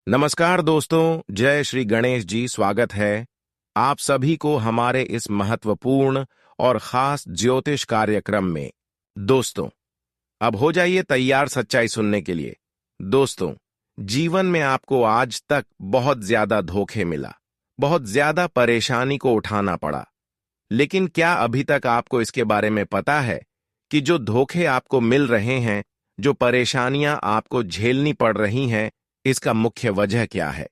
नमस्कार दोस्तों, जय श्री गणेश जी। स्वागत है आप सभी को हमारे इस महत्वपूर्ण और खास ज्योतिष कार्यक्रम में। दोस्तों, अब हो जाइए तैयार सच्चाई सुनने के लिए। दोस्तों, जीवन में आपको आज तक बहुत ज्यादा धोखे मिला, बहुत ज्यादा परेशानी को उठाना पड़ा, लेकिन क्या अभी तक आपको इसके बारे में पता है कि जो धोखे आपको मिल रहे हैं, जो परेशानियां आपको झेलनी पड़ रही हैं, इसका मुख्य वजह क्या है?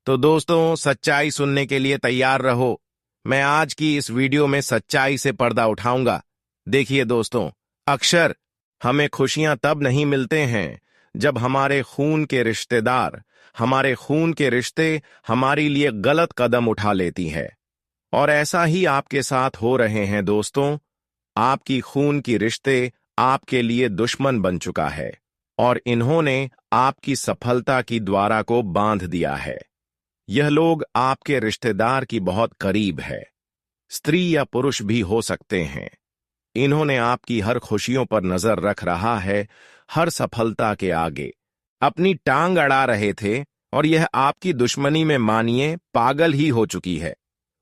तो दोस्तों, सच्चाई सुनने के लिए तैयार रहो। मैं आज की इस वीडियो में सच्चाई से पर्दा उठाऊंगा। देखिए दोस्तों, अक्सर हमें खुशियां तब नहीं मिलते हैं जब हमारे खून के रिश्तेदार, हमारे खून के रिश्ते हमारे लिए गलत कदम उठा लेती है। और ऐसा ही आपके साथ हो रहे हैं दोस्तों। आपकी खून की रिश्ते आपके लिए दुश्मन बन चुका है और इन्होंने आपकी सफलता की द्वारा को बांध दिया है। यह लोग आपके रिश्तेदार की बहुत करीब है, स्त्री या पुरुष भी हो सकते हैं। इन्होंने आपकी हर खुशियों पर नजर रख रहा है, हर सफलता के आगे अपनी टांग अड़ा रहे थे और यह आपकी दुश्मनी में मानिए पागल ही हो चुकी है।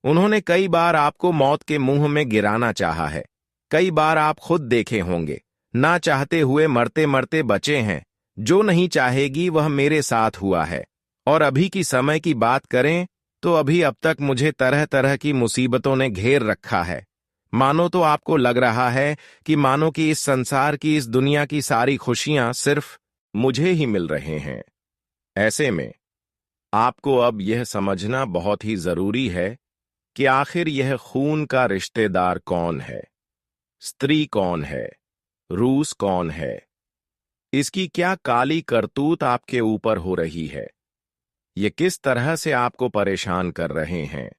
उन्होंने कई बार आपको मौत के मुंह में गिराना चाहा है। कई बार आप खुद देखे होंगे, ना चाहते हुए मरते मरते बचे हैं। जो नहीं चाहेगी वह मेरे साथ हुआ है। और अभी की समय की बात करें तो अभी अब तक मुझे तरह तरह की मुसीबतों ने घेर रखा है। मानो तो आपको लग रहा है कि मानो कि इस संसार की, इस दुनिया की सारी खुशियां सिर्फ मुझे ही मिल रहे हैं। ऐसे में आपको अब यह समझना बहुत ही जरूरी है कि आखिर यह खून का रिश्तेदार कौन है, स्त्री कौन है, रूस कौन है, इसकी क्या काली करतूत आपके ऊपर हो रही है, ये किस तरह से आपको परेशान कर रहे हैं,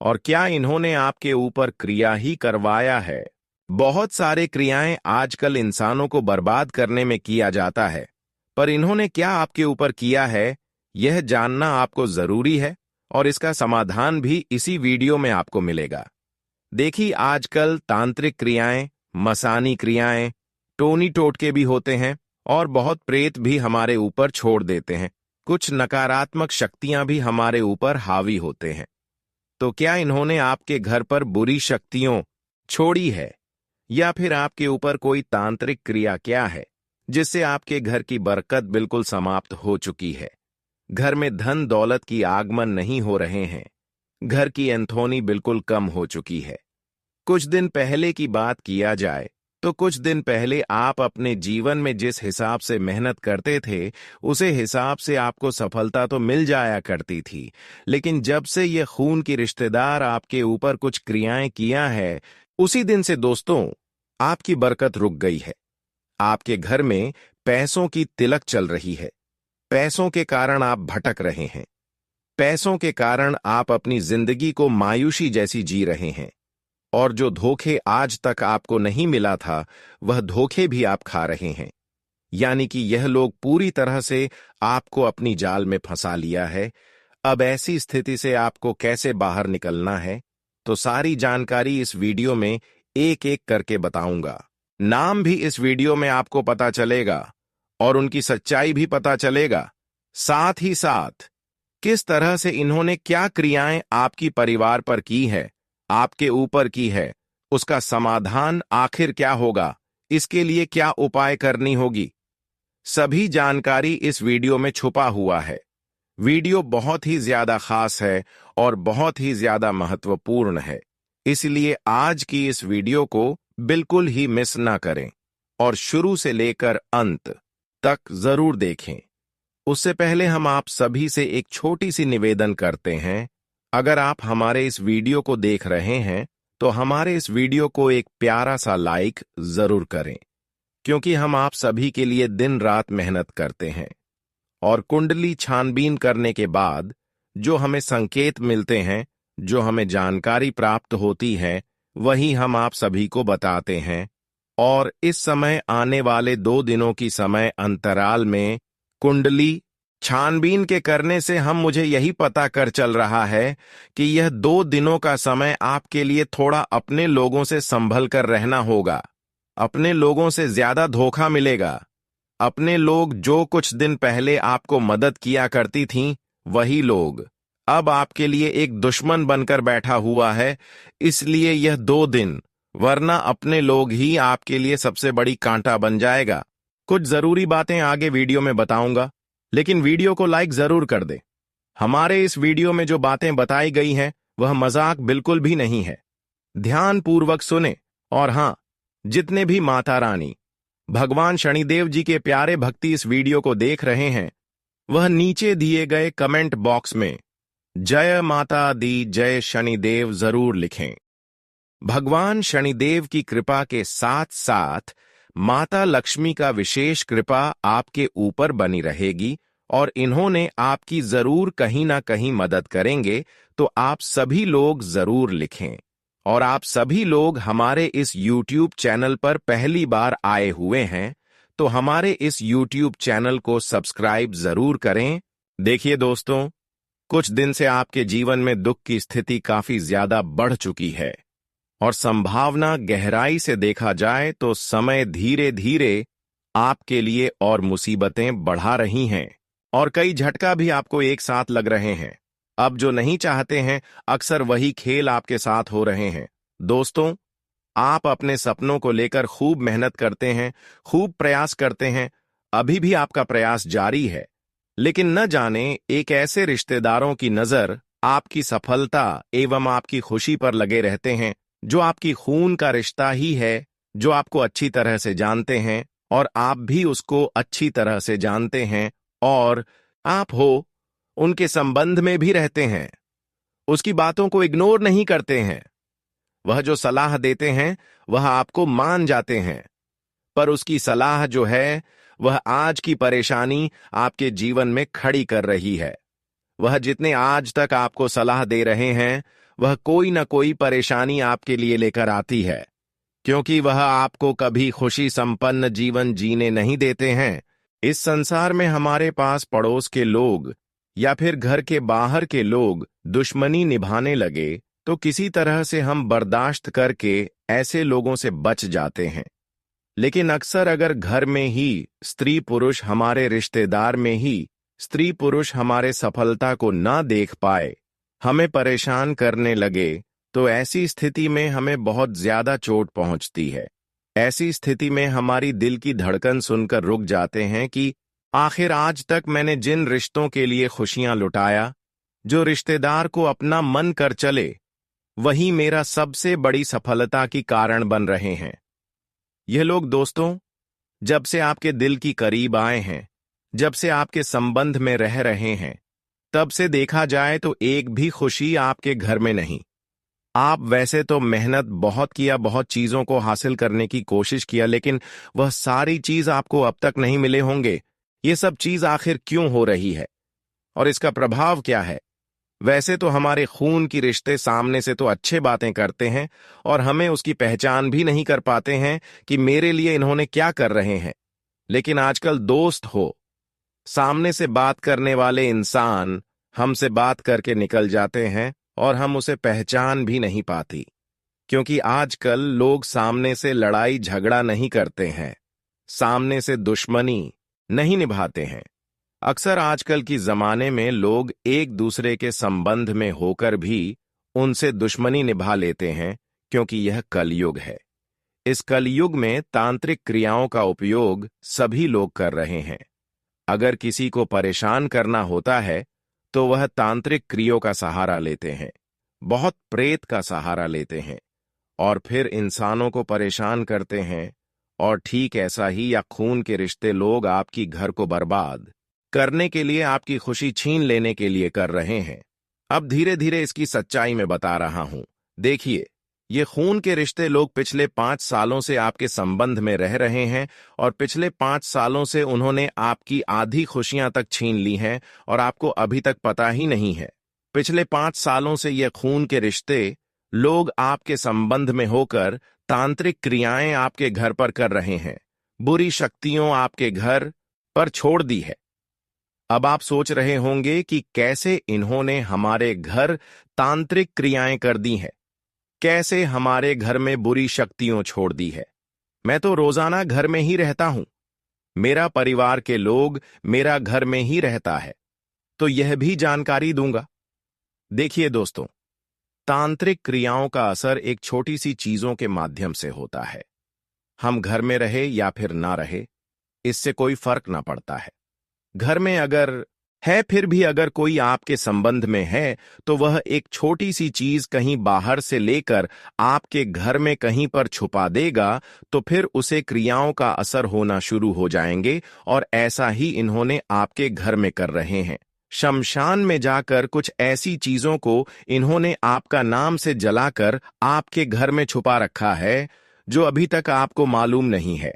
और क्या इन्होंने आपके ऊपर क्रिया ही करवाया है। बहुत सारे क्रियाएं आजकल इंसानों को बर्बाद करने में किया जाता है, पर इन्होंने क्या आपके ऊपर किया है, यह जानना आपको जरूरी है और इसका समाधान भी इसी वीडियो में आपको मिलेगा। देखिए, आजकल तांत्रिक क्रियाएं, मसानी क्रियाएं, टोनी टोटके भी होते हैं और बहुत प्रेत भी हमारे ऊपर छोड़ देते हैं। कुछ नकारात्मक शक्तियां भी हमारे ऊपर हावी होते हैं। तो क्या इन्होंने आपके घर पर बुरी शक्तियों छोड़ी है, या फिर आपके ऊपर कोई तांत्रिक क्रिया क्या है जिससे आपके घर की बरकत बिल्कुल समाप्त हो चुकी है? घर में धन दौलत की आगमन नहीं हो रहे हैं, घर की एंथोनी बिल्कुल कम हो चुकी है। कुछ दिन पहले की बात किया जाए तो कुछ दिन पहले आप अपने जीवन में जिस हिसाब से मेहनत करते थे, उसे हिसाब से आपको सफलता तो मिल जाया करती थी। लेकिन जब से ये खून की रिश्तेदार आपके ऊपर कुछ क्रियाएं किया है, उसी दिन से दोस्तों आपकी बरकत रुक गई है। आपके घर में पैसों की तिलक चल रही है। पैसों के कारण आप भटक रहे हैं। पैसों के कारण आप अपनी जिंदगी को मायूसी जैसी जी रहे हैं। और जो धोखे आज तक आपको नहीं मिला था, वह धोखे भी आप खा रहे हैं। यानी कि यह लोग पूरी तरह से आपको अपनी जाल में फंसा लिया है। अब ऐसी स्थिति से आपको कैसे बाहर निकलना है, तो सारी जानकारी इस वीडियो में एक एक करके बताऊंगा। नाम भी इस वीडियो में आपको पता चलेगा और उनकी सच्चाई भी पता चलेगा। साथ ही साथ किस तरह से इन्होंने क्या क्रियाएं आपकी परिवार पर की है, आपके ऊपर की है, उसका समाधान आखिर क्या होगा, इसके लिए क्या उपाय करनी होगी, सभी जानकारी इस वीडियो में छुपा हुआ है। वीडियो बहुत ही ज्यादा खास है और बहुत ही ज्यादा महत्वपूर्ण है, इसलिए आज की इस वीडियो को बिल्कुल ही मिस ना करें और शुरू से लेकर अंत तक जरूर देखें। उससे पहले हम आप सभी से एक छोटी सी निवेदन करते हैं। अगर आप हमारे इस वीडियो को देख रहे हैं तो हमारे इस वीडियो को एक प्यारा सा लाइक जरूर करें, क्योंकि हम आप सभी के लिए दिन रात मेहनत करते हैं और कुंडली छानबीन करने के बाद जो हमें संकेत मिलते हैं, जो हमें जानकारी प्राप्त होती है, वही हम आप सभी को बताते हैं। और इस समय आने वाले 2 दिनों की समय अंतराल में कुंडली छानबीन के करने से मुझे यही पता कर चल रहा है कि यह 2 दिनों का समय आपके लिए थोड़ा अपने लोगों से संभल कर रहना होगा। अपने लोगों से ज्यादा धोखा मिलेगा। अपने लोग जो कुछ दिन पहले आपको मदद किया करती थीं, वही लोग अब आपके लिए एक दुश्मन बनकर बैठा हुआ है। इसलिए यह 2 दिन, वरना अपने लोग ही आपके लिए सबसे बड़ी कांटा बन जाएगा। कुछ जरूरी बातें आगे वीडियो में बताऊंगा, लेकिन वीडियो को लाइक जरूर कर दे। हमारे इस वीडियो में जो बातें बताई गई हैं वह मजाक बिल्कुल भी नहीं है। ध्यान पूर्वक सुने। और हां, जितने भी माता रानी, भगवान शनिदेव जी के प्यारे भक्ति इस वीडियो को देख रहे हैं, वह नीचे दिए गए कमेंट बॉक्स में जय माता दी जय शनिदेव जरूर लिखें। भगवान शनिदेव की कृपा के साथ साथ माता लक्ष्मी का विशेष कृपा आपके ऊपर बनी रहेगी और इन्होंने आपकी जरूर कहीं ना कहीं मदद करेंगे। तो आप सभी लोग जरूर लिखें। और आप सभी लोग हमारे इस YouTube चैनल पर पहली बार आए हुए हैं तो हमारे इस YouTube चैनल को सब्सक्राइब जरूर करें। देखिए दोस्तों, कुछ दिन से आपके जीवन में दुख की स्थिति काफी ज्यादा बढ़ चुकी है और संभावना गहराई से देखा जाए तो समय धीरे धीरे आपके लिए और मुसीबतें बढ़ा रही हैं और कई झटका भी आपको एक साथ लग रहे हैं। अब जो नहीं चाहते हैं, अक्सर वही खेल आपके साथ हो रहे हैं। दोस्तों, आप अपने सपनों को लेकर खूब मेहनत करते हैं, खूब प्रयास करते हैं, अभी भी आपका प्रयास जारी है, लेकिन न जाने एक ऐसे रिश्तेदारों की नजर आपकी सफलता एवं आपकी खुशी पर लगे रहते हैं जो आपकी खून का रिश्ता ही है, जो आपको अच्छी तरह से जानते हैं और आप भी उसको अच्छी तरह से जानते हैं और आप हो उनके संबंध में भी रहते हैं। उसकी बातों को इग्नोर नहीं करते हैं। वह जो सलाह देते हैं वह आपको मान जाते हैं, पर उसकी सलाह जो है वह आज की परेशानी आपके जीवन में खड़ी कर रही है। वह जितने आज तक आपको सलाह दे रहे हैं वह कोई न कोई परेशानी आपके लिए लेकर आती है, क्योंकि वह आपको कभी खुशी संपन्न जीवन जीने नहीं देते हैं। इस संसार में हमारे पास पड़ोस के लोग या फिर घर के बाहर के लोग दुश्मनी निभाने लगे तो किसी तरह से हम बर्दाश्त करके ऐसे लोगों से बच जाते हैं। लेकिन अक्सर अगर घर में ही स्त्री पुरुष, हमारे रिश्तेदार में ही स्त्री पुरुष हमारे सफलता को ना देख पाए, हमें परेशान करने लगे, तो ऐसी स्थिति में हमें बहुत ज्यादा चोट पहुंचती है। ऐसी स्थिति में हमारी दिल की धड़कन सुनकर रुक जाते हैं कि आखिर आज तक मैंने जिन रिश्तों के लिए खुशियां लुटाया, जो रिश्तेदार को अपना मन कर चले, वही मेरा सबसे बड़ी सफलता की कारण बन रहे हैं। यह लोग दोस्तों, जब से आपके दिल की करीब आए हैं, जब से आपके संबंध में रह रहे हैं, तब से देखा जाए तो एक भी खुशी आपके घर में नहीं। आप वैसे तो मेहनत बहुत किया, बहुत चीजों को हासिल करने की कोशिश किया, लेकिन वह सारी चीज आपको अब तक नहीं मिले होंगे। ये सब चीज आखिर क्यों हो रही है और इसका प्रभाव क्या है? वैसे तो हमारे खून की रिश्ते सामने से तो अच्छे बातें करते हैं और हमें उसकी पहचान भी नहीं कर पाते हैं कि मेरे लिए इन्होंने क्या कर रहे हैं। लेकिन आजकल दोस्त हो, सामने से बात करने वाले इंसान हमसे बात करके निकल जाते हैं और हम उसे पहचान भी नहीं पाती, क्योंकि आजकल लोग सामने से लड़ाई झगड़ा नहीं करते हैं, सामने से दुश्मनी नहीं निभाते हैं। अक्सर आजकल की जमाने में लोग एक दूसरे के संबंध में होकर भी उनसे दुश्मनी निभा लेते हैं, क्योंकि यह कलयुग है। इस कलयुग में तांत्रिक क्रियाओं का उपयोग सभी लोग कर रहे हैं। अगर किसी को परेशान करना होता है तो वह तांत्रिक क्रियाओं का सहारा लेते हैं, बहुत प्रेत का सहारा लेते हैं और फिर इंसानों को परेशान करते हैं। और ठीक ऐसा ही या खून के रिश्ते लोग आपकी घर को बर्बाद करने के लिए, आपकी खुशी छीन लेने के लिए कर रहे हैं। अब धीरे धीरे इसकी सच्चाई मैं बता रहा हूं। देखिए, ये खून के रिश्ते लोग पिछले 5 सालों से आपके संबंध में रह रहे हैं और पिछले 5 सालों से उन्होंने आपकी आधी खुशियां तक छीन ली हैं और आपको अभी तक पता ही नहीं है। पिछले 5 सालों से ये खून के रिश्ते लोग आपके संबंध में होकर तांत्रिक क्रियाएं आपके घर पर कर रहे हैं, बुरी शक्तियों आपके घर पर छोड़ दी है। अब आप सोच रहे होंगे कि कैसे इन्होंने हमारे घर तांत्रिक क्रियाएं कर दी हैं, कैसे हमारे घर में बुरी शक्तियों छोड़ दी है। मैं तो रोजाना घर में ही रहता हूं, मेरा परिवार के लोग मेरा घर में ही रहता है, तो यह भी जानकारी दूंगा। देखिए दोस्तों, तांत्रिक क्रियाओं का असर एक छोटी सी चीजों के माध्यम से होता है। हम घर में रहे या फिर ना रहे, इससे कोई फर्क ना पड़ता है। घर में अगर है, फिर भी अगर कोई आपके संबंध में है, तो वह एक छोटी सी चीज कहीं बाहर से लेकर आपके घर में कहीं पर छुपा देगा, तो फिर उसे क्रियाओं का असर होना शुरू हो जाएंगे। और ऐसा ही इन्होंने आपके घर में कर रहे हैं। शमशान में जाकर कुछ ऐसी चीजों को इन्होंने आपका नाम से जलाकर आपके घर में छुपा रखा है, जो अभी तक आपको मालूम नहीं है।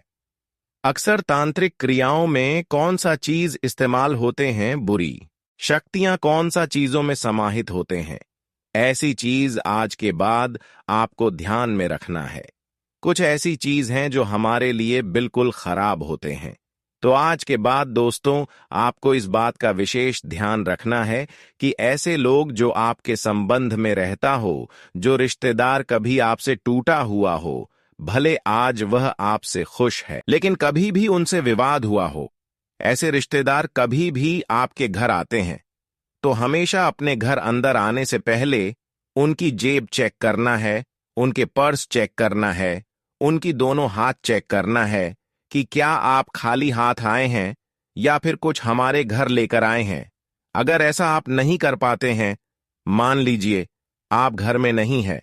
अक्सर तांत्रिक क्रियाओं में कौन सा चीज इस्तेमाल होते हैं? बुरी शक्तियां कौन सा चीजों में समाहित होते हैं? ऐसी चीज आज के बाद आपको ध्यान में रखना है। कुछ ऐसी चीज हैं जो हमारे लिए बिल्कुल खराब होते हैं। तो आज के बाद दोस्तों, आपको इस बात का विशेष ध्यान रखना है कि ऐसे लोग जो आपके संबंध में रहता हो, जो रिश्तेदार कभी आपसे टूटा हुआ हो, भले आज वह आपसे खुश है, लेकिन कभी भी उनसे विवाद हुआ हो, ऐसे रिश्तेदार कभी भी आपके घर आते हैं, तो हमेशा अपने घर अंदर आने से पहले उनकी जेब चेक करना है, उनके पर्स चेक करना है, उनकी दोनों हाथ चेक करना है कि क्या आप खाली हाथ आए हैं या फिर कुछ हमारे घर लेकर आए हैं। अगर ऐसा आप नहीं कर पाते हैं, मान लीजिए आप घर में नहीं है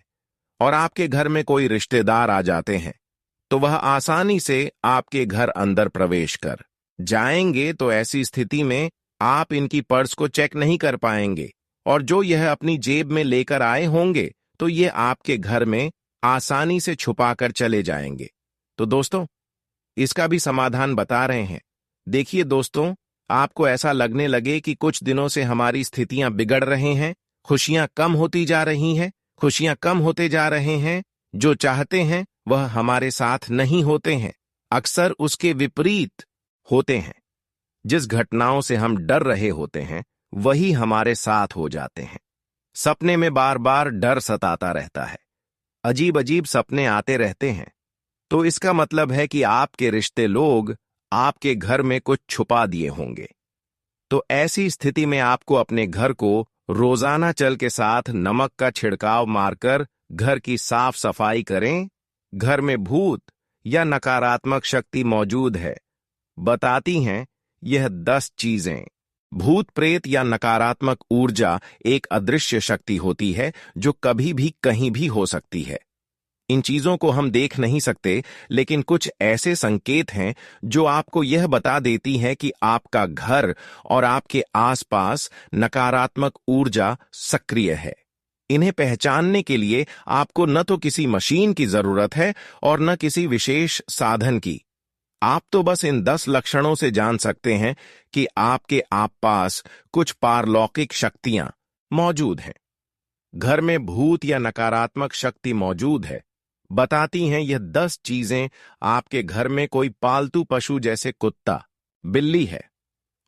और आपके घर में कोई रिश्तेदार आ जाते हैं, तो वह आसानी से आपके घर अंदर प्रवेश कर जाएंगे। तो ऐसी स्थिति में आप इनकी पर्स को चेक नहीं कर पाएंगे, और जो यह अपनी जेब में लेकर आए होंगे, तो ये आपके घर में आसानी से छुपाकर चले जाएंगे। तो दोस्तों, इसका भी समाधान बता रहे हैं। देखिए दोस्तों, आपको ऐसा लगने लगे कि कुछ दिनों से हमारी स्थितियां बिगड़ रही हैं, खुशियां कम होती जा रही हैं, खुशियां कम होते जा रहे हैं, जो चाहते हैं वह हमारे साथ नहीं होते हैं, अक्सर उसके विपरीत होते हैं। जिस घटनाओं से हम डर रहे होते हैं, वही हमारे साथ हो जाते हैं। सपने में बार बार डर सताता रहता है, अजीब अजीब सपने आते रहते हैं, तो इसका मतलब है कि आपके रिश्ते लोग आपके घर में कुछ छुपा दिए होंगे। तो ऐसी स्थिति में आपको अपने घर को रोजाना जल के साथ नमक का छिड़काव मारकर घर की साफ सफाई करें। घर में भूत या नकारात्मक शक्ति मौजूद है, बताती हैं यह 10 चीजें। भूत प्रेत या नकारात्मक ऊर्जा एक अदृश्य शक्ति होती है जो कभी भी कहीं भी हो सकती है। इन चीजों को हम देख नहीं सकते, लेकिन कुछ ऐसे संकेत हैं जो आपको यह बता देती हैं कि आपका घर और आपके आसपास नकारात्मक ऊर्जा सक्रिय है। इन्हें पहचानने के लिए आपको न तो किसी मशीन की जरूरत है और न किसी विशेष साधन की। आप तो बस इन 10 लक्षणों से जान सकते हैं कि आपके आसपास कुछ पारलौकिक शक्तियां मौजूद हैं। घर में भूत या नकारात्मक शक्ति मौजूद है, बताती हैं यह 10 चीजें। आपके घर में कोई पालतू पशु जैसे कुत्ता, बिल्ली है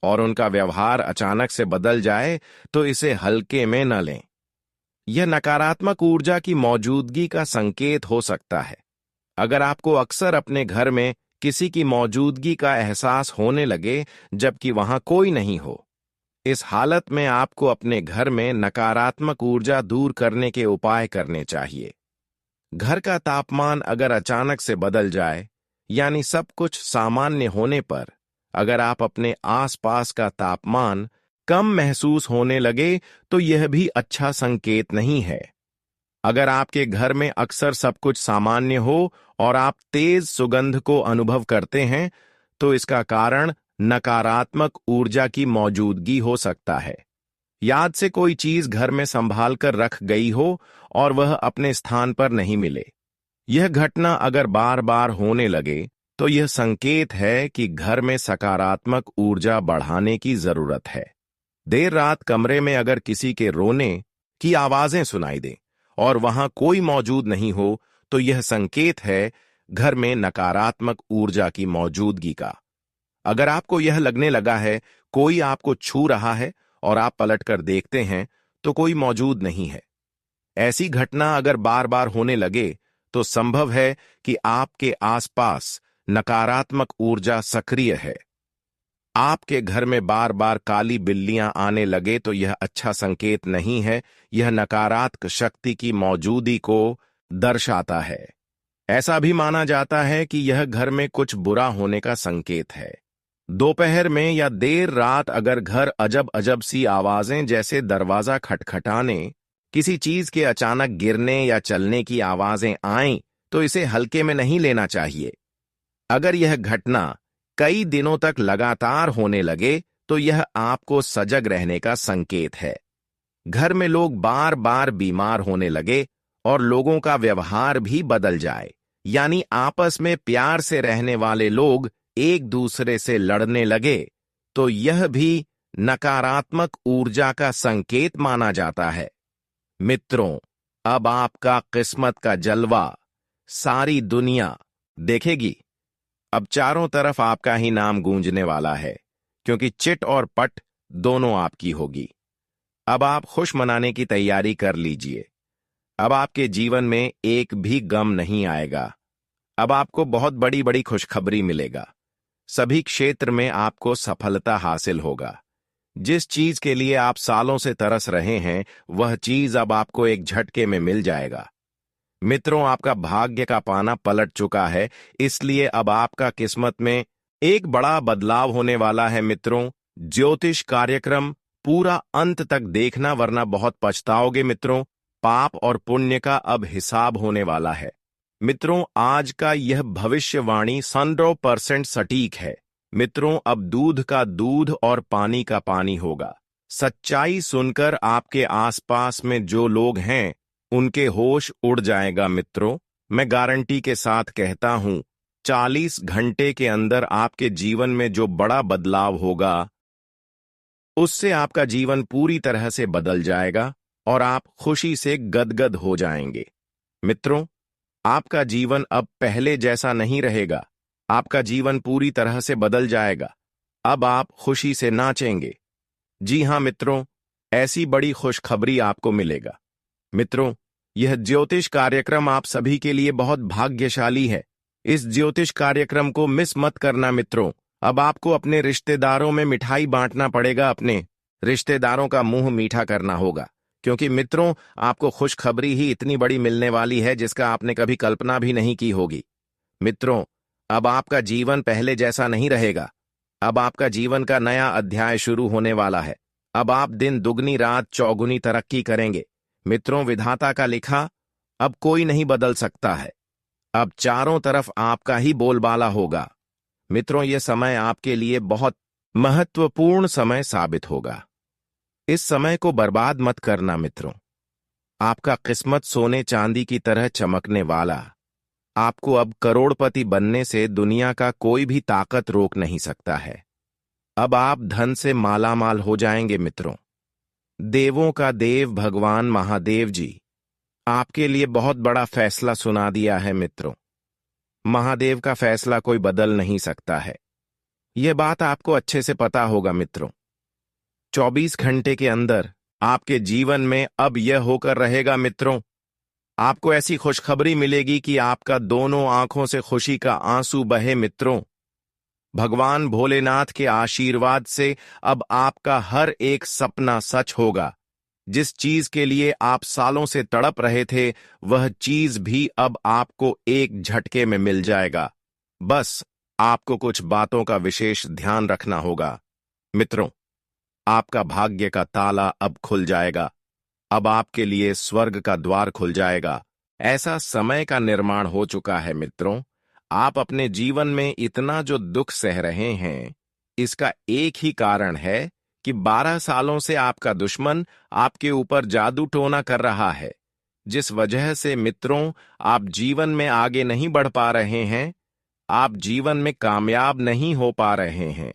और उनका व्यवहार अचानक से बदल जाए, तो इसे हल्के में न लें। यह नकारात्मक ऊर्जा की मौजूदगी का संकेत हो सकता है। अगर आपको अक्सर अपने घर में किसी की मौजूदगी का एहसास होने लगे जबकि वहां कोई नहीं हो, इस हालत में आपको अपने घर में नकारात्मक ऊर्जा दूर करने के उपाय करने चाहिए। घर का तापमान अगर अचानक से बदल जाए, यानी सब कुछ सामान्य होने पर अगर आप अपने आसपास का तापमान कम महसूस होने लगे, तो यह भी अच्छा संकेत नहीं है। अगर आपके घर में अक्सर सब कुछ सामान्य हो और आप तेज सुगंध को अनुभव करते हैं, तो इसका कारण नकारात्मक ऊर्जा की मौजूदगी हो सकता है। याद से कोई चीज घर में संभाल कर रख गई हो और वह अपने स्थान पर नहीं मिले। यह घटना अगर बार बार होने लगे, तो यह संकेत है कि घर में सकारात्मक ऊर्जा बढ़ाने की जरूरत है। देर रात कमरे में अगर किसी के रोने की आवाजें सुनाई दें और वहां कोई मौजूद नहीं हो, तो यह संकेत है घर में नकारात्मक ऊर्जा की मौजूदगी का। अगर आपको यह लगने लगा है कोई आपको छू रहा है और आप पलटकर देखते हैं तो कोई मौजूद नहीं है, ऐसी घटना अगर बार बार होने लगे, तो संभव है कि आपके आसपास नकारात्मक ऊर्जा सक्रिय है। आपके घर में बार बार काली बिल्लियां आने लगे तो यह अच्छा संकेत नहीं है, यह नकारात्मक शक्ति की मौजूदगी को दर्शाता है। ऐसा भी माना जाता है कि यह घर में कुछ बुरा होने का संकेत है। दोपहर में या देर रात अगर घर अजब अजब सी आवाजें जैसे दरवाजा खटखटाने, किसी चीज के अचानक गिरने या चलने की आवाजें आएं, तो इसे हल्के में नहीं लेना चाहिए। अगर यह घटना कई दिनों तक लगातार होने लगे तो यह आपको सजग रहने का संकेत है। घर में लोग बार बार बीमार होने लगे और लोगों का व्यवहार भी बदल जाए, यानी आपस में प्यार से रहने वाले लोग एक दूसरे से लड़ने लगे, तो यह भी नकारात्मक ऊर्जा का संकेत माना जाता है। मित्रों, अब आपका किस्मत का जलवा सारी दुनिया देखेगी। अब चारों तरफ आपका ही नाम गूंजने वाला है, क्योंकि चिट और पट दोनों आपकी होगी। अब आप खुश मनाने की तैयारी कर लीजिए। अब आपके जीवन में एक भी गम नहीं आएगा। अब आपको बहुत बड़ी बड़ी खुशखबरी मिलेगा। सभी क्षेत्र में आपको सफलता हासिल होगा। जिस चीज के लिए आप सालों से तरस रहे हैं, वह चीज अब आपको एक झटके में मिल जाएगा। मित्रों, आपका भाग्य का पाना पलट चुका है, इसलिए अब आपका किस्मत में एक बड़ा बदलाव होने वाला है। मित्रों, ज्योतिष कार्यक्रम पूरा अंत तक देखना, वरना बहुत पछताओगे। मित्रों, पाप और पुण्य का अब हिसाब होने वाला है। मित्रों, आज का यह भविष्यवाणी 100% सटीक है। मित्रों, अब दूध का दूध और पानी का पानी होगा। सच्चाई सुनकर आपके आसपास में जो लोग हैं उनके होश उड़ जाएगा। मित्रों, मैं गारंटी के साथ कहता हूं, 40 घंटे के अंदर आपके जीवन में जो बड़ा बदलाव होगा, उससे आपका जीवन पूरी तरह से बदल जाएगा और आप खुशी से गदगद हो जाएंगे। मित्रों, आपका जीवन अब पहले जैसा नहीं रहेगा। आपका जीवन पूरी तरह से बदल जाएगा। अब आप खुशी से नाचेंगे। जी हां मित्रों, ऐसी बड़ी खुशखबरी आपको मिलेगा। मित्रों, यह ज्योतिष कार्यक्रम आप सभी के लिए बहुत भाग्यशाली है। इस ज्योतिष कार्यक्रम को मिस मत करना। मित्रों, अब आपको अपने रिश्तेदारों में मिठाई बांटना पड़ेगा। अपने रिश्तेदारों का मुंह मीठा करना होगा, क्योंकि मित्रों, आपको खुशखबरी ही इतनी बड़ी मिलने वाली है जिसका आपने कभी कल्पना भी नहीं की होगी। मित्रों, अब आपका जीवन पहले जैसा नहीं रहेगा। अब आपका जीवन का नया अध्याय शुरू होने वाला है। अब आप दिन दुगनी रात चौगुनी तरक्की करेंगे। मित्रों, विधाता का लिखा अब कोई नहीं बदल सकता है। अब चारों तरफ आपका ही बोलबाला होगा। मित्रों, यह समय आपके लिए बहुत महत्वपूर्ण समय साबित होगा। इस समय को बर्बाद मत करना। मित्रों, आपका किस्मत सोने चांदी की तरह चमकने वाला। आपको अब करोड़पति बनने से दुनिया का कोई भी ताकत रोक नहीं सकता है। अब आप धन से मालामाल हो जाएंगे। मित्रों, देवों का देव भगवान महादेव जी आपके लिए बहुत बड़ा फैसला सुना दिया है। मित्रों, महादेव का फैसला कोई बदल नहीं सकता है। यह बात आपको अच्छे से पता होगा। मित्रों, 24 घंटे के अंदर आपके जीवन में अब यह होकर रहेगा। मित्रों, आपको ऐसी खुशखबरी मिलेगी कि आपका दोनों आंखों से खुशी का आंसू बहे। मित्रों, भगवान भोलेनाथ के आशीर्वाद से अब आपका हर एक सपना सच होगा। जिस चीज के लिए आप सालों से तड़प रहे थे, वह चीज भी अब आपको एक झटके में मिल जाएगा। बस आपको कुछ बातों का विशेष ध्यान रखना होगा। मित्रों, आपका भाग्य का ताला अब खुल जाएगा। अब आपके लिए स्वर्ग का द्वार खुल जाएगा। ऐसा समय का निर्माण हो चुका है। मित्रों, आप अपने जीवन में इतना जो दुख सह रहे हैं, इसका एक ही कारण है कि 12 सालों से आपका दुश्मन आपके ऊपर जादू टोना कर रहा है, जिस वजह से मित्रों आप जीवन में आगे नहीं बढ़ पा रहे हैं, आप जीवन में कामयाब नहीं हो पा रहे हैं।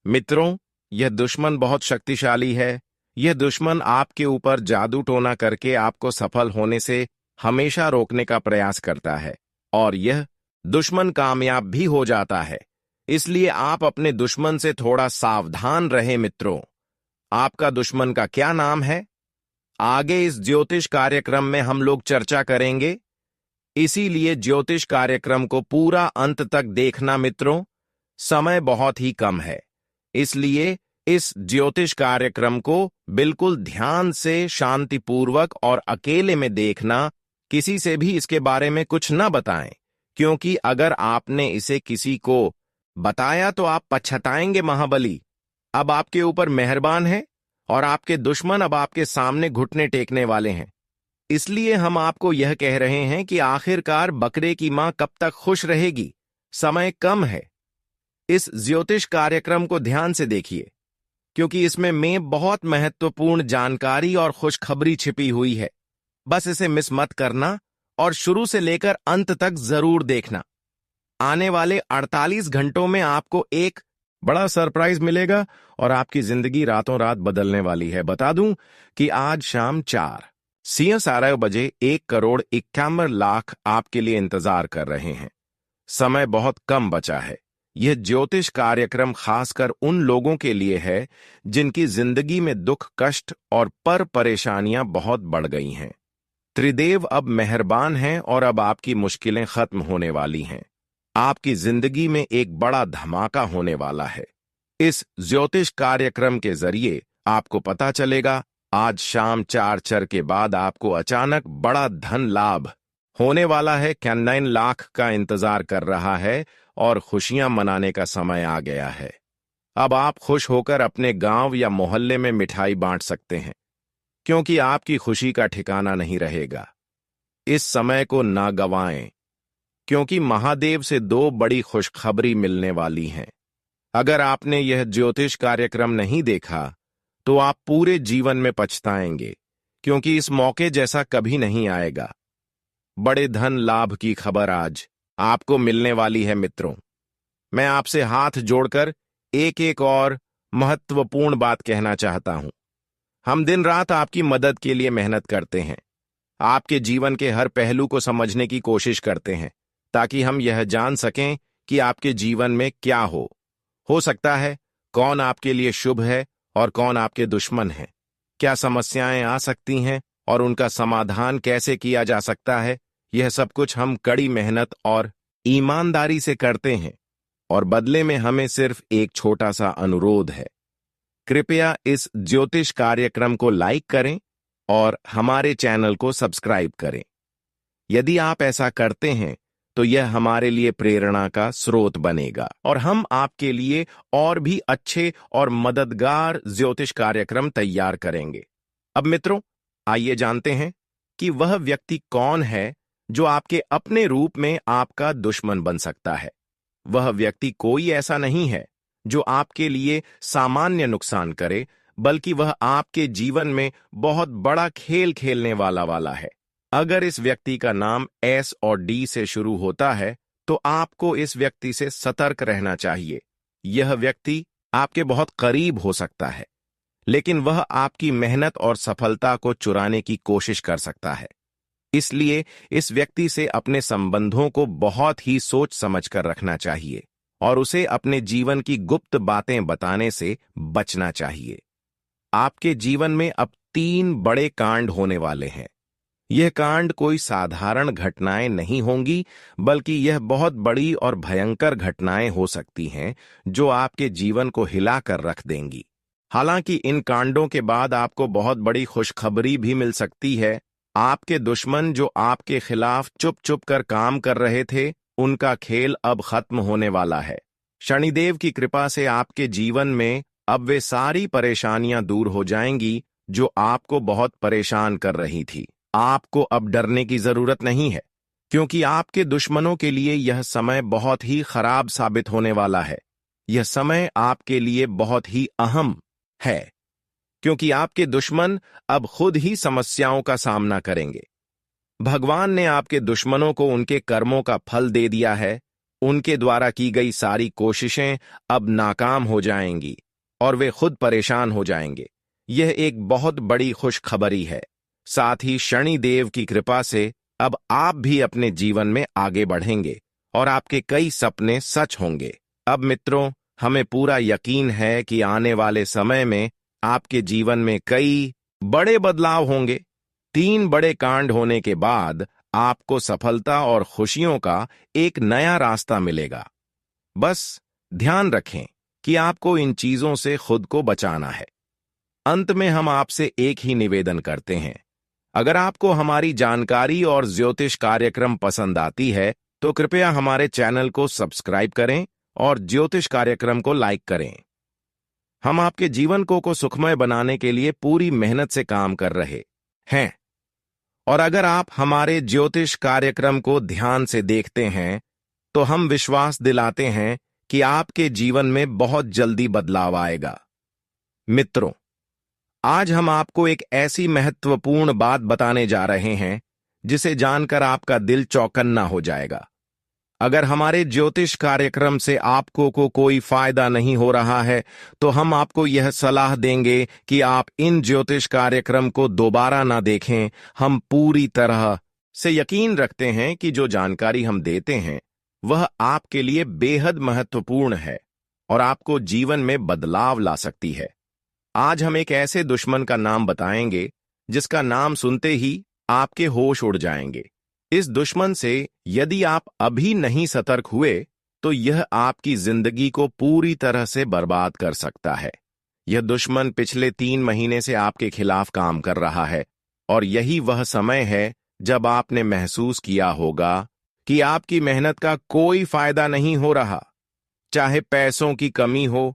मित्रों, यह दुश्मन बहुत शक्तिशाली है। यह दुश्मन आपके ऊपर जादू टोना करके आपको सफल होने से हमेशा रोकने का प्रयास करता है, और यह दुश्मन कामयाब भी हो जाता है। इसलिए आप अपने दुश्मन से थोड़ा सावधान रहें। मित्रों, आपका दुश्मन का क्या नाम है, आगे इस ज्योतिष कार्यक्रम में हम लोग चर्चा करेंगे। इसीलिए ज्योतिष कार्यक्रम को पूरा अंत तक देखना मित्रों। समय बहुत ही कम है, इसलिए इस ज्योतिष कार्यक्रम को बिल्कुल ध्यान से, शांतिपूर्वक और अकेले में देखना। किसी से भी इसके बारे में कुछ न बताएं, क्योंकि अगर आपने इसे किसी को बताया तो आप पछताएंगे। महाबली अब आपके ऊपर मेहरबान है और आपके दुश्मन अब आपके सामने घुटने टेकने वाले हैं। इसलिए हम आपको यह कह रहे हैं कि आखिरकार बकरे की मां कब तक खुश रहेगी। समय कम है। इस ज्योतिष कार्यक्रम को ध्यान से देखिए, क्योंकि इसमें बहुत महत्वपूर्ण जानकारी और खुशखबरी छिपी हुई है। बस इसे मिस मत करना और शुरू से लेकर अंत तक जरूर देखना। आने वाले 48 घंटों में आपको एक बड़ा सरप्राइज मिलेगा और आपकी जिंदगी रातों रात बदलने वाली है। बता दूं कि आज शाम 4:12 बजे 1,51,00,000 आपके लिए इंतजार कर रहे हैं। समय बहुत कम बचा है। यह ज्योतिष कार्यक्रम खासकर उन लोगों के लिए है जिनकी जिंदगी में दुख, कष्ट और परेशानियां बहुत बढ़ गई हैं। त्रिदेव अब मेहरबान हैं और अब आपकी मुश्किलें खत्म होने वाली हैं। आपकी जिंदगी में एक बड़ा धमाका होने वाला है। इस ज्योतिष कार्यक्रम के जरिए आपको पता चलेगा आज शाम 4 के बाद आपको अचानक बड़ा धन लाभ होने वाला है। 9 लाख का इंतजार कर रहा है और खुशियां मनाने का समय आ गया है। अब आप खुश होकर अपने गांव या मोहल्ले में मिठाई बांट सकते हैं, क्योंकि आपकी खुशी का ठिकाना नहीं रहेगा। इस समय को ना गंवाएं, क्योंकि महादेव से 2 बड़ी खुशखबरी मिलने वाली हैं। अगर आपने यह ज्योतिष कार्यक्रम नहीं देखा तो आप पूरे जीवन में पछताएंगे, क्योंकि इस मौके जैसा कभी नहीं आएगा। बड़े धन लाभ की खबर आज आपको मिलने वाली है मित्रों। मैं आपसे हाथ जोड़कर एक और महत्वपूर्ण बात कहना चाहता हूं। हम दिन रात आपकी मदद के लिए मेहनत करते हैं, आपके जीवन के हर पहलू को समझने की कोशिश करते हैं, ताकि हम यह जान सकें कि आपके जीवन में क्या हो सकता है, कौन आपके लिए शुभ है और कौन आपके दुश्मन है, क्या समस्याएं आ सकती हैं और उनका समाधान कैसे किया जा सकता है। यह सब कुछ हम कड़ी मेहनत और ईमानदारी से करते हैं, और बदले में हमें सिर्फ एक छोटा सा अनुरोध है। कृपया इस ज्योतिष कार्यक्रम को लाइक करें और हमारे चैनल को सब्सक्राइब करें। यदि आप ऐसा करते हैं तो यह हमारे लिए प्रेरणा का स्रोत बनेगा और हम आपके लिए और भी अच्छे और मददगार ज्योतिष कार्यक्रम तैयार करेंगे। अब मित्रों, आइए जानते हैं कि वह व्यक्ति कौन है जो आपके अपने रूप में आपका दुश्मन बन सकता है। वह व्यक्ति कोई ऐसा नहीं है जो आपके लिए सामान्य नुकसान करे, बल्कि वह आपके जीवन में बहुत बड़ा खेल खेलने वाला है। अगर इस व्यक्ति का नाम S और D से शुरू होता है तो आपको इस व्यक्ति से सतर्क रहना चाहिए। यह व्यक्ति आपके बहुत करीब हो सकता है, लेकिन वह आपकी मेहनत और सफलता को चुराने की कोशिश कर सकता है। इसलिए इस व्यक्ति से अपने संबंधों को बहुत ही सोच समझकर रखना चाहिए और उसे अपने जीवन की गुप्त बातें बताने से बचना चाहिए। आपके जीवन में अब 3 बड़े कांड होने वाले हैं। यह कांड कोई साधारण घटनाएं नहीं होंगी, बल्कि यह बहुत बड़ी और भयंकर घटनाएं हो सकती हैं जो आपके जीवन को हिलाकर रख देंगी। हालांकि इन कांडों के बाद आपको बहुत बड़ी खुशखबरी भी मिल सकती है। आपके दुश्मन जो आपके खिलाफ चुप चुप कर काम कर रहे थे, उनका खेल अब खत्म होने वाला है। शनिदेव की कृपा से आपके जीवन में अब वे सारी परेशानियां दूर हो जाएंगी जो आपको बहुत परेशान कर रही थी। आपको अब डरने की जरूरत नहीं है, क्योंकि आपके दुश्मनों के लिए यह समय बहुत ही खराब साबित होने वाला है। यह समय आपके लिए बहुत ही अहम है, क्योंकि आपके दुश्मन अब खुद ही समस्याओं का सामना करेंगे। भगवान ने आपके दुश्मनों को उनके कर्मों का फल दे दिया है। उनके द्वारा की गई सारी कोशिशें अब नाकाम हो जाएंगी और वे खुद परेशान हो जाएंगे। यह एक बहुत बड़ी खुशखबरी है। साथ ही शनिदेव की कृपा से अब आप भी अपने जीवन में आगे बढ़ेंगे और आपके कई सपने सच होंगे। अब मित्रों, हमें पूरा यकीन है कि आने वाले समय में आपके जीवन में कई बड़े बदलाव होंगे। 3 बड़े कांड होने के बाद आपको सफलता और खुशियों का एक नया रास्ता मिलेगा। बस ध्यान रखें कि आपको इन चीजों से खुद को बचाना है। अंत में हम आपसे एक ही निवेदन करते हैं, अगर आपको हमारी जानकारी और ज्योतिष कार्यक्रम पसंद आती है तो कृपया हमारे चैनल को सब्सक्राइब करें और ज्योतिष कार्यक्रम को लाइक करें। हम आपके जीवन को सुखमय बनाने के लिए पूरी मेहनत से काम कर रहे हैं। और अगर आप हमारे ज्योतिष कार्यक्रम को ध्यान से देखते हैं तो हम विश्वास दिलाते हैं कि आपके जीवन में बहुत जल्दी बदलाव आएगा। मित्रों, आज हम आपको एक ऐसी महत्वपूर्ण बात बताने जा रहे हैं जिसे जानकर आपका दिल चौकन्ना हो जाएगा। अगर हमारे ज्योतिष कार्यक्रम से आपको कोई फायदा नहीं हो रहा है तो हम आपको यह सलाह देंगे कि आप इन ज्योतिष कार्यक्रम को दोबारा ना देखें। हम पूरी तरह से यकीन रखते हैं कि जो जानकारी हम देते हैं वह आपके लिए बेहद महत्वपूर्ण है और आपको जीवन में बदलाव ला सकती है। आज हम एक ऐसे दुश्मन का नाम बताएंगे जिसका नाम सुनते ही आपके होश उड़ जाएंगे। इस दुश्मन से यदि आप अभी नहीं सतर्क हुए तो यह आपकी जिंदगी को पूरी तरह से बर्बाद कर सकता है। यह दुश्मन पिछले 3 महीने से आपके खिलाफ काम कर रहा है और यही वह समय है जब आपने महसूस किया होगा कि आपकी मेहनत का कोई फायदा नहीं हो रहा। चाहे पैसों की कमी हो,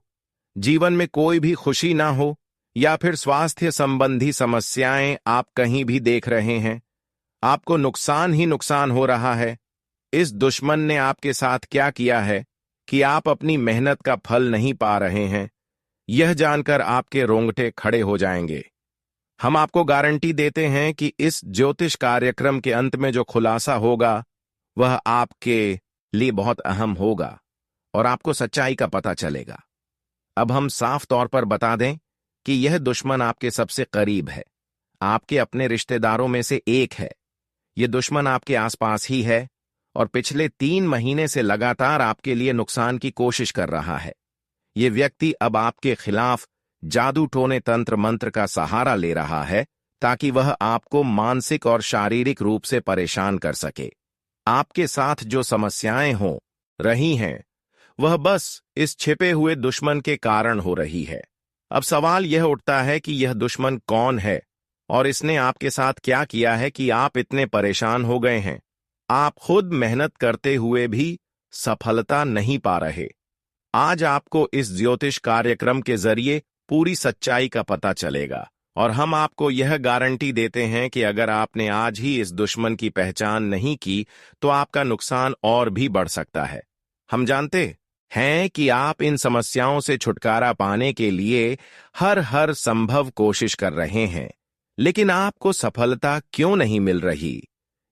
जीवन में कोई भी खुशी ना हो या फिर स्वास्थ्य संबंधी समस्याएं आप कहीं भी देख रहे हैं, आपको नुकसान ही नुकसान हो रहा है। इस दुश्मन ने आपके साथ क्या किया है कि आप अपनी मेहनत का फल नहीं पा रहे हैं, यह जानकर आपके रोंगटे खड़े हो जाएंगे। हम आपको गारंटी देते हैं कि इस ज्योतिष कार्यक्रम के अंत में जो खुलासा होगा वह आपके लिए बहुत अहम होगा और आपको सच्चाई का पता चलेगा। अब हम साफ तौर पर बता दें कि यह दुश्मन आपके सबसे करीब है, आपके अपने रिश्तेदारों में से एक है। यह दुश्मन आपके आसपास ही है और पिछले 3 महीने से लगातार आपके लिए नुकसान की कोशिश कर रहा है। यह व्यक्ति अब आपके खिलाफ जादू टोने तंत्र मंत्र का सहारा ले रहा है ताकि वह आपको मानसिक और शारीरिक रूप से परेशान कर सके। आपके साथ जो समस्याएं हो रही हैं वह बस इस छिपे हुए दुश्मन के कारण हो रही है। अब सवाल यह उठता है कि यह दुश्मन कौन है और इसने आपके साथ क्या किया है कि आप इतने परेशान हो गए हैं। आप खुद मेहनत करते हुए भी सफलता नहीं पा रहे। आज आपको इस ज्योतिष कार्यक्रम के जरिए पूरी सच्चाई का पता चलेगा और हम आपको यह गारंटी देते हैं कि अगर आपने आज ही इस दुश्मन की पहचान नहीं की तो आपका नुकसान और भी बढ़ सकता है। हम जानते हैं कि आप इन समस्याओं से छुटकारा पाने के लिए हर संभव कोशिश कर रहे हैं, लेकिन आपको सफलता क्यों नहीं मिल रही?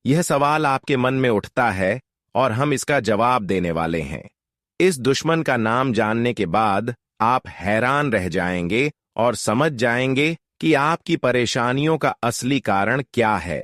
यह सवाल आपके मन में उठता है और हम इसका जवाब देने वाले हैं। इस दुश्मन का नाम जानने के बाद आप हैरान रह जाएंगे और समझ जाएंगे कि आपकी परेशानियों का असली कारण क्या है।